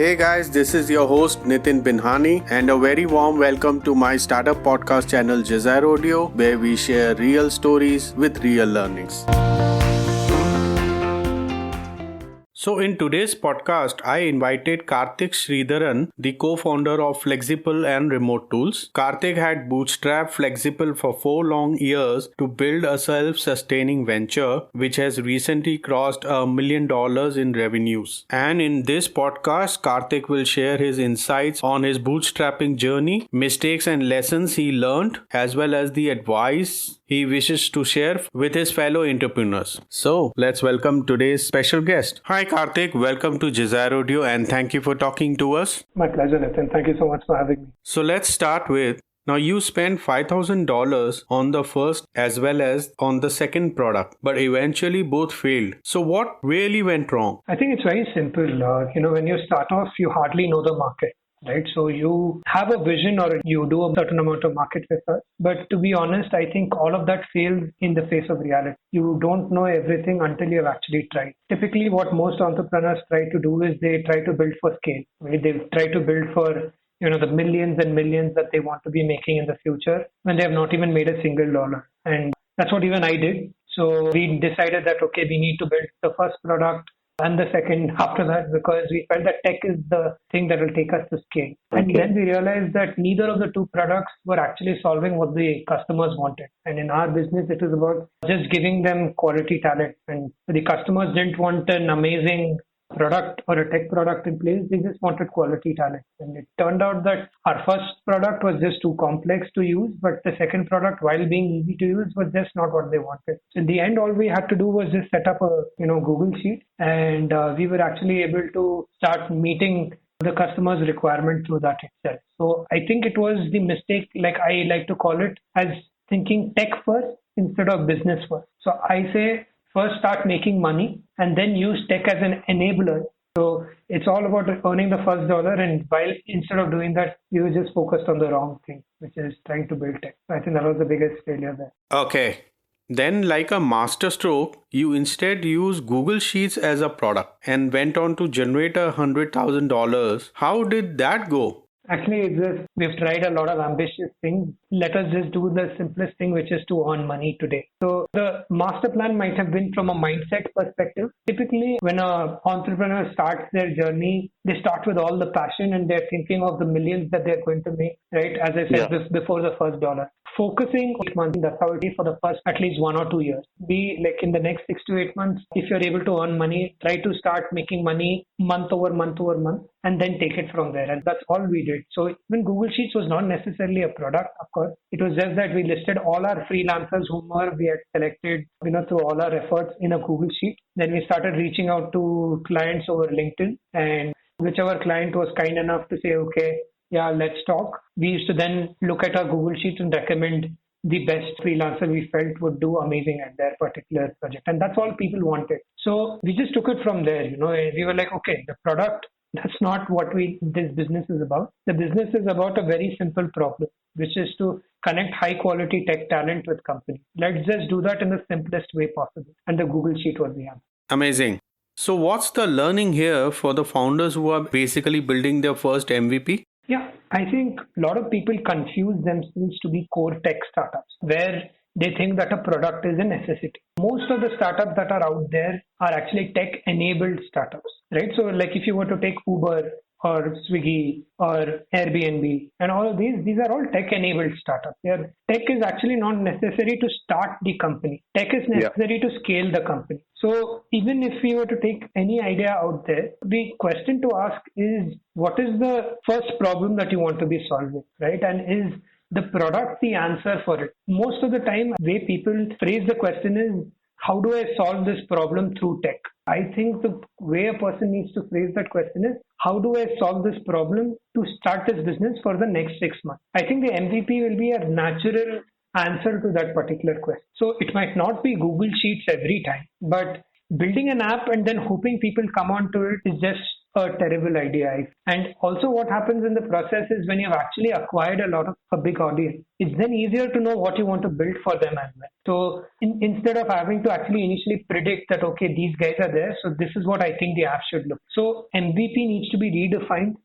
Hey guys, this is your host Nitin Binhani and a very warm welcome to my startup podcast channel Jazar Audio, where we share real stories with real learnings. So in today's podcast, I invited Karthik Sridharan, the co-founder of Flexiple and Remote.tools. Karthik had bootstrapped Flexiple for 4 long years to build a self-sustaining venture which has recently crossed $1 million in revenues. And in this podcast, Karthik will share his insights on his bootstrapping journey, mistakes and lessons he learned, as well as the advice he wishes to share with his fellow entrepreneurs. So let's welcome today's special guest. Hi Karthik, welcome to Jazar Audio and thank you for talking to us. My pleasure, Nitin. Thank you so much for having me. So let's start with, now you spent $5,000 on the first as well as on the second product, but eventually both failed. So what really went wrong? I think it's very simple. When you start off, you hardly know the market. Right. So you have a vision or you do a certain amount of market research. But to be honest, I think all of that fails in the face of reality. You don't know everything until you've actually tried. Typically, what most entrepreneurs try to do is they try to build for scale. Right? They try to build for the millions and millions that they want to be making in the future when they have not even made a single dollar. And that's what even I did. So we decided that, okay, we need to build the first product and the second after that, because we felt that tech is the thing that will take us to scale. And then we realized that neither of the two products were actually solving what the customers wanted. And in our business, it was about just giving them quality talent. And the customers didn't want an amazing product or a tech product in place. They just wanted quality talent. And it turned out that our first product was just too complex to use, but the second product, while being easy to use, was just not what they wanted. So in the end, all we had to do was just set up a Google Sheet, and we were actually able to start meeting the customer's requirement through that itself. So I think it was the mistake, like I like to call it, as thinking tech first instead of business first. So I say, first start making money and then use tech as an enabler. So it's all about earning the first dollar, and while instead of doing that, you were just focused on the wrong thing, which is trying to build tech. I think that was the biggest failure there. Okay. Then like a masterstroke, you instead use Google Sheets as a product and went on to generate $100,000. How did that go? Actually, we've tried a lot of ambitious things. Let us just do the simplest thing, which is to earn money today. So the master plan might have been from a mindset perspective. Typically, when an entrepreneur starts their journey, they start with all the passion and they're thinking of the millions that they're going to make, right? As I said, before the first dollar. Focusing on 8 months, that's how it is for the first at least 1 or 2 years. Be like in the next 6 to 8 months, if you're able to earn money, try to start making money month over month over month, and then take it from there. And that's all we did. So even Google Sheets was not necessarily a product, of course. It was just that we listed all our freelancers whom we had selected, through all our efforts in a Google Sheet. Then we started reaching out to clients over LinkedIn, and whichever client was kind enough to say, okay, yeah, let's talk. We used to then look at our Google Sheets and recommend the best freelancer we felt would do amazing at their particular project. And that's all people wanted. So we just took it from there. We were like, okay, the product, that's not what this business is about. The business is about a very simple problem, which is to connect high quality tech talent with companies. Let's just do that in the simplest way possible. And the Google Sheet was the answer. Amazing. So what's the learning here for the founders who are basically building their first MVP? Yeah, I think a lot of people confuse themselves to be core tech startups, where they think that a product is a necessity. Most of the startups that are out there are actually tech-enabled startups, right? So like if you were to take Uber or Swiggy or Airbnb and all of these are all tech-enabled startups. Tech is actually not necessary to start the company. Tech is necessary to scale the company. So even if we were to take any idea out there, the question to ask is, what is the first problem that you want to be solving, right? And is the product the answer for it? Most of the time, the way people phrase the question is, how do I solve this problem through tech? I think the way a person needs to phrase that question is, how do I solve this problem to start this business for the next 6 months? I think the MVP will be a natural answer to that particular question. So it might not be Google Sheets every time, but building an app and then hoping people come onto it is just a terrible idea. And also what happens in the process is when you've actually acquired a big audience, it's then easier to know what you want to build for them as well. So instead of having to actually initially predict that, okay, these guys are there, so this is what I think the app should look. So MVP needs to be redefined.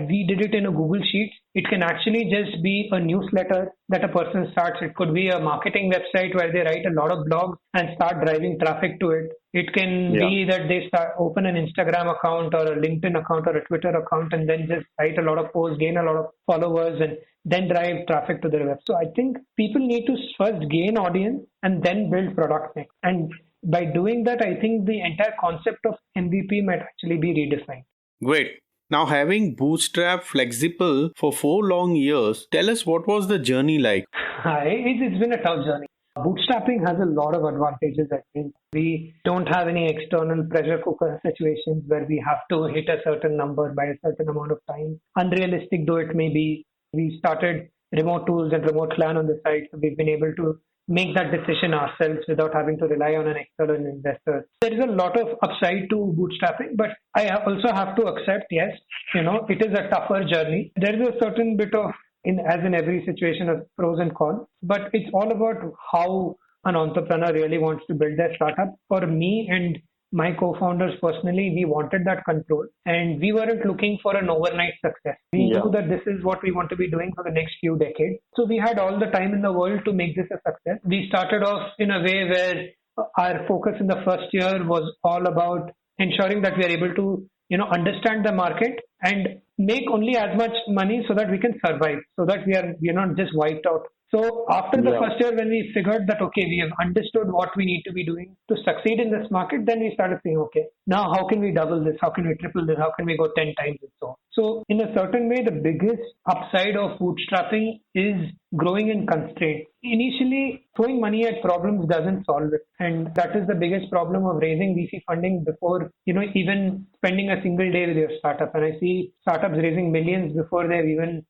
We did it in a Google Sheets. It can actually just be a newsletter that a person starts. It could be a marketing website where they write a lot of blogs and start driving traffic to it. It can be that they open an Instagram account or a LinkedIn account or a Twitter account and then just write a lot of posts, gain a lot of followers, and then drive traffic to their web. So I think people need to first gain audience and then build product next. And by doing that, I think the entire concept of MVP might actually be redefined. Great. Now, having bootstrapped Flexible for 4 long years, tell us what was the journey like? It's been a tough journey. Bootstrapping has a lot of advantages, I think. We don't have any external pressure cooker situations where we have to hit a certain number by a certain amount of time. Unrealistic though it may be, we started remote tools and remote clan on the site, so we've been able to make that decision ourselves without having to rely on an external investor. There is a lot of upside to bootstrapping, but I also have to accept, yes, it is a tougher journey. There is a certain bit of, as in every situation, of pros and cons, but it's all about how an entrepreneur really wants to build their startup. For me and my co-founders personally, we wanted that control and we weren't looking for an overnight success. We knew that this is what we want to be doing for the next few decades. So we had all the time in the world to make this a success. We started off in a way where our focus in the first year was all about ensuring that we are able to, understand the market and make only as much money so that we can survive, so that we're not just wiped out. So after the first year, when we figured that, okay, we have understood what we need to be doing to succeed in this market, then we started saying, okay, now how can we double this? How can we triple this? How can we go 10 times and so on? So in a certain way, the biggest upside of bootstrapping is growing in constraints. Initially, throwing money at problems doesn't solve it. And that is the biggest problem of raising VC funding before, even spending a single day with your startup. And I see startups raising millions before they've even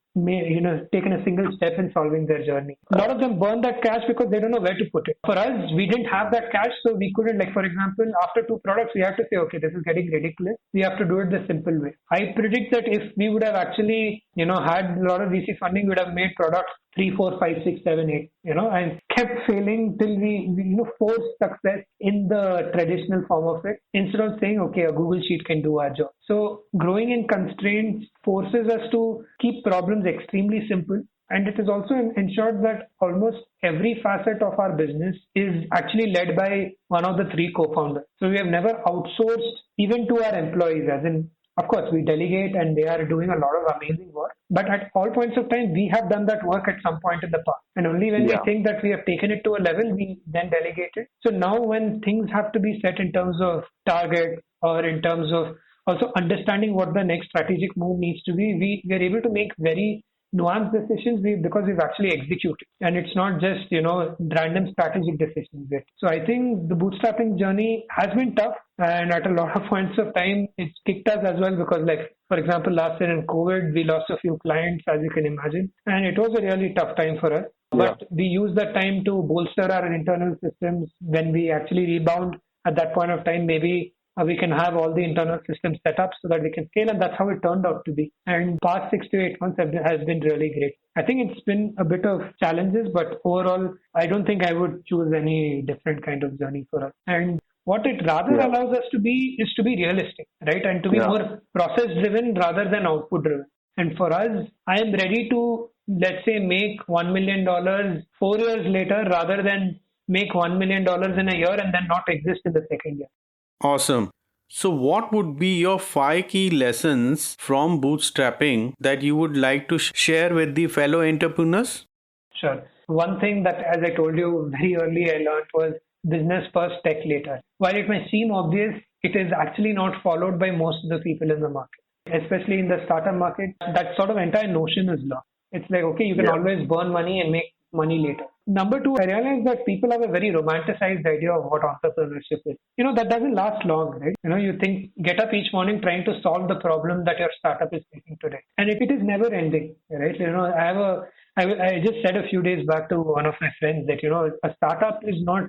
taken a single step in solving their journey. A lot of them burn that cash because they don't know where to put it. For us, we didn't have that cash, so we couldn't, for example, after 2 products, we had to say, okay, this is getting ridiculous. We have to do it the simple way. I predict that if we would have actually, had a lot of VC funding, we would have made products 3, 4, 5, 6, 7, 8, and kept failing till we forced success in the traditional form of it, instead of saying, okay, a Google Sheet can do our job. So growing in constraints forces us to keep problems extremely simple. And it is also ensured that almost every facet of our business is actually led by one of the 3 co-founders. So we have never outsourced even to our employees, as in, of course, we delegate and they are doing a lot of amazing work. But at all points of time, we have done that work at some point in the past. And only when we think that we have taken it to a level, we then delegate it. So now when things have to be set in terms of target or in terms of also understanding what the next strategic move needs to be, we are able to make very nuanced decisions because we've actually executed. And it's not just, random strategic decisions. So I think the bootstrapping journey has been tough. And at a lot of points of time, it's kicked us as well because, for example, last year in COVID, we lost a few clients, as you can imagine. And it was a really tough time for us. But we used that time to bolster our internal systems. When we actually rebound at that point of time, maybe we can have all the internal systems set up so that we can scale, and that's how it turned out to be. And past 6 to 8 months has been really great. I think it's been a bit of challenges, but overall, I don't think I would choose any different kind of journey for us. And what it rather allows us to be is to be realistic, right? And to be more process driven rather than output driven. And for us, I am ready to, let's say, make $1 million 4 years later rather than make $1 million in a year and then not exist in the second year. Awesome. So what would be your 5 key lessons from bootstrapping that you would like to share with the fellow entrepreneurs? Sure. One thing that, as I told you very early, I learned was business first, tech later. While it may seem obvious, it is actually not followed by most of the people in the market, especially in the startup market. That sort of entire notion is lost. It's like, okay, you can always burn money and make money later. Number 2, I realized that people have a very romanticized idea of what entrepreneurship is. That doesn't last long, right? You get up each morning trying to solve the problem that your startup is facing today. And it is never ending, right? I just said a few days back to one of my friends that, a startup is not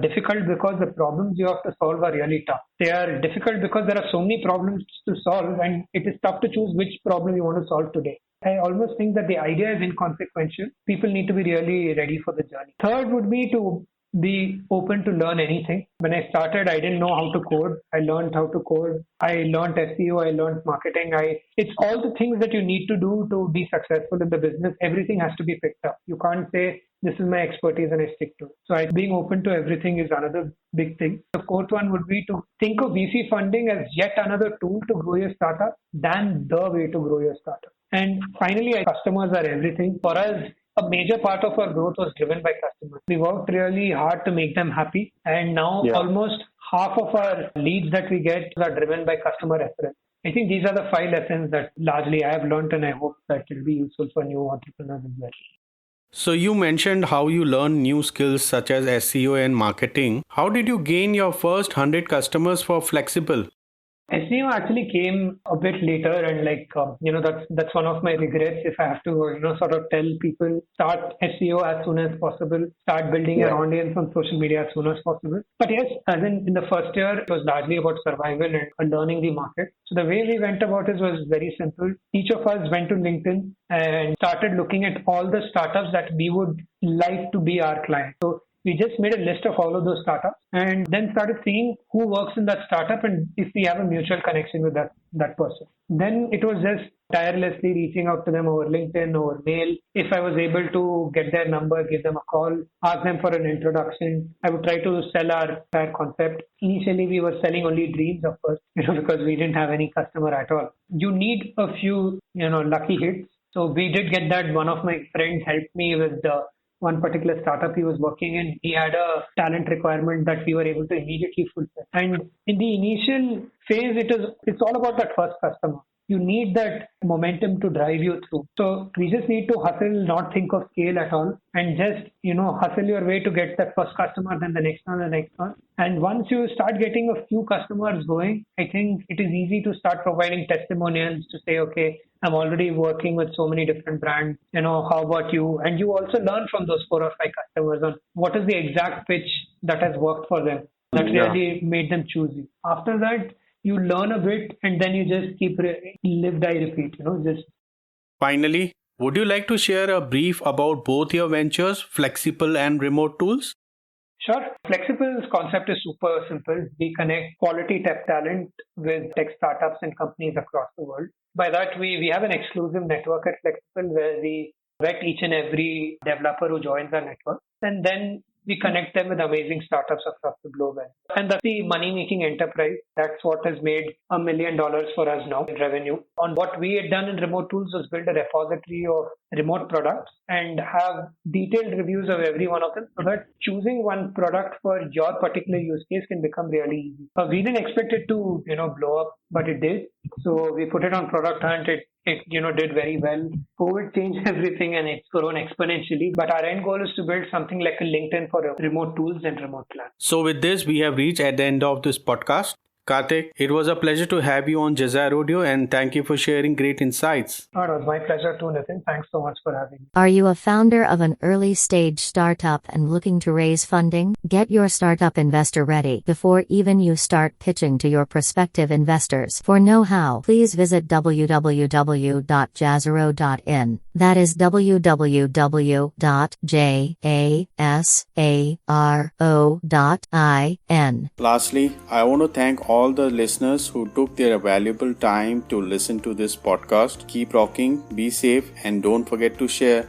difficult because the problems you have to solve are really tough. They are difficult because there are so many problems to solve, and it is tough to choose which problem you want to solve today. I almost think that the idea is inconsequential. People need to be really ready for the journey. Third would be to be open to learn anything. When I started, I didn't know how to code. I learned how to code. I learned SEO. I learned marketing. It's all the things that you need to do to be successful in the business. Everything has to be picked up. You can't say, this is my expertise and I stick to it. So being open to everything is another big thing. The fourth one would be to think of VC funding as yet another tool to grow your startup than the way to grow your startup. And finally, customers are everything. For us, a major part of our growth was driven by customers. We worked really hard to make them happy. And now almost half of our leads that we get are driven by customer reference. I think these are the 5 lessons that largely I have learned, and I hope that will be useful for new entrepreneurs as well. So you mentioned how you learn new skills such as SEO and marketing. How did you gain your first 100 customers for Flexible? SEO actually came a bit later, and that's one of my regrets. If I have to sort of tell people, start SEO as soon as possible, start building your audience on social media as soon as possible. But yes, as in the first year, it was largely about survival and learning the market. So the way we went about it was very simple. Each of us went to LinkedIn and started looking at all the startups that we would like to be our client. So we just made a list of all of those startups and then started seeing who works in that startup and if we have a mutual connection with that person. Then it was just tirelessly reaching out to them over LinkedIn, over mail. If I was able to get their number, give them a call, ask them for an introduction. I would try to sell our entire concept. Initially, we were selling only dreams, of course, because we didn't have any customer at all. You need a few, lucky hits. So we did get that. One of my friends helped me with one particular startup he was working in. He had a talent requirement that we were able to immediately fulfill. And in the initial phase, it's all about that first customer. You need that momentum to drive you through. So we just need to hustle, not think of scale at all, and just, hustle your way to get that first customer, then the next one, the next one. And once you start getting a few customers going, I think it is easy to start providing testimonials to say, okay, I'm already working with so many different brands, how about you? And you also learn from those 4 or 5 customers on what is the exact pitch that has worked for them, that really made them choose you. After that, you learn a bit and then you just keep live, die, repeat, just. Finally, would you like to share a brief about both your ventures, Flexible and Remote.tools? Sure. Flexible's concept is super simple. We connect quality tech talent with tech startups and companies across the world. By that, we have an exclusive network at Flexible where we vet each and every developer who joins our network. And then we connect them with amazing startups across the globe. And that's the money-making enterprise. That's what has made $1 million for us now in revenue. On what we had done in Remote.tools was build a repository of remote products and have detailed reviews of every one of them so that choosing one product for your particular use case can become really easy. We didn't expect it to, blow up, but it did. So we put it on Product Hunt. It did very well. COVID changed everything and it's grown exponentially. But our end goal is to build something like a LinkedIn for remote tools and remote plans. So with this, we have reached at the end of this podcast. Karthik, it was a pleasure to have you on Jaza Audio and thank you for sharing great insights. Oh, it was my pleasure too, Nitin. Thanks so much for having me. Are you a founder of an early stage startup and looking to raise funding? Get your startup investor ready before even you start pitching to your prospective investors. For know-how, please visit www.jazaro.in. That is www.jasaro.in. Lastly, I want to thank all the listeners who took their valuable time to listen to this podcast. Keep rocking, be safe, and don't forget to share.